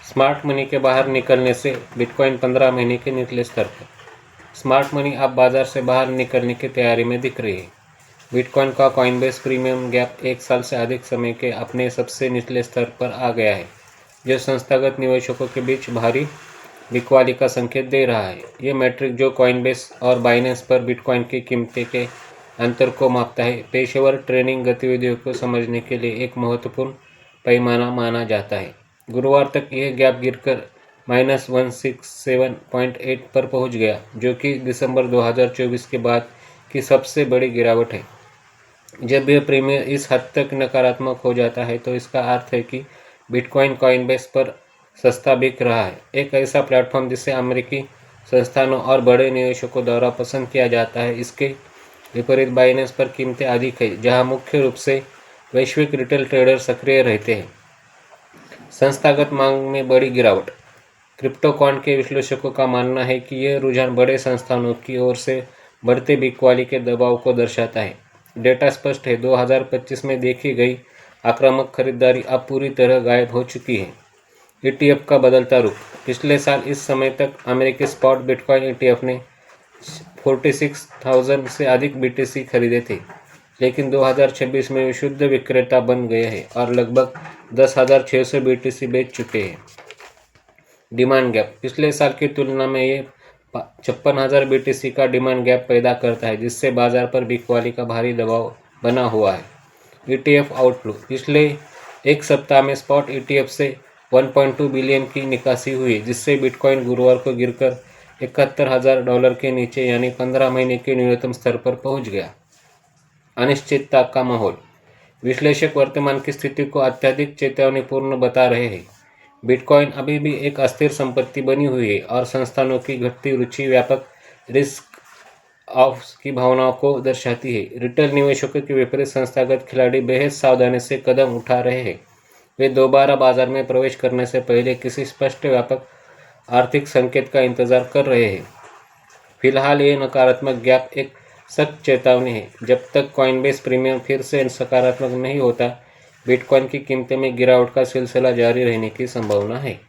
Smart money के बाहर निकलने से बिटकॉइन 15 महीने के निचले स्तर पर। स्मार्ट मनी अब बाजार से बाहर निकलने की तैयारी में दिख रही है। बिटकॉइन का कॉइनबेस प्रीमियम गैप 1 साल से अधिक समय के अपने सबसे निचले स्तर पर आ गया है, जो संस्थागत निवेशकों के बीच भारी बिकवाली का संकेत दे रहा है। ये मैट्रिक जो कॉइनबेस और बाइनेंस पर बिटकॉइन की कीमतें के अंतर को मापता है, पेशेवर ट्रेडिंग गतिविधियों को समझने के लिए एक महत्वपूर्ण पैमाना माना जाता है। गुरुवार तक यह गैप गिरकर -167.8 पर पहुंच गया, जो कि दिसंबर 2024 के बाद की सबसे बड़ी गिरावट है। जब यह प्रीमियम इस हद तक नकारात्मक हो जाता है तो इसका अर्थ है कि बिटकॉइन कॉइनबेस पर सस्ता बिक रहा है, एक ऐसा प्लेटफॉर्म जिसे अमेरिकी संस्थानों और बड़े निवेशकों द्वारा पसंद किया जाता है। इसके विपरीत बाइनेंस पर कीमतें अधिक है, जहां मुख्य रूप से वैश्विक रिटेल ट्रेडर सक्रिय रहते हैं। संस्थागत मांग में बड़ी गिरावट। क्रिप्टोकॉइन के विश्लेषकों का मानना है कि यह रुझान बड़े संस्थानों की ओर से बढ़ते बिकवाली के दबाव को दर्शाता है। डेटा स्पष्ट है, 2025 में देखी गई आक्रामक खरीदारी अब पूरी तरह गायब हो चुकी है। ETF का बदलता रुख। पिछले साल इस समय तक अमेरिकी स्पॉट बिटकॉइन ETF ने 46,000 से अधिक BTC खरीदे थे, लेकिन 2026 में वे शुद्ध विक्रेता बन गए हैं और लगभग 10,600 BTC बेच चुके हैं। Demand gap. पिछले साल की तुलना में ये 56,000 BTC का डिमांड गैप पैदा करता है, जिससे बाजार पर बिकवाली का भारी दबाव बना हुआ है। ETF outflow. पिछले एक सप्ताह में स्पॉट ETF से 1.2 बिलियन की निकासी हुई, जिससे बिटकॉइन गुरुवार को गिरकर $71,000 के नीचे यानी 15 महीने के न्यूनतम स्तर पर पहुंच गया। अनिश्चितता का माहौल। विश्लेषक वर्तमान की स्थिति को अत्यधिक चेतावनीपूर्ण बता रहे हैं। बिटकॉइन अभी भी एक अस्थिर संपत्ति बनी हुई है और संस्थानों की घटती रुचि व्यापक रिस्क ऑफ की भावनाओं को दर्शाती है। रिटेल निवेशकों के विपरीत संस्थागत खिलाड़ी बेहद सावधानी से कदम उठा रहे हैं। वे दोबारा बाजार में प्रवेश करने से पहले किसी स्पष्ट व्यापक आर्थिक संकेत का इंतजार कर रहे हैं। फिलहाल ये नकारात्मक गैप एक सख्त चेतावनी है। जब तक कॉइनबेस प्रीमियम फिर से सकारात्मक नहीं होता, बिटकॉइन की कीमतें में गिरावट का सिलसिला जारी रहने की संभावना है।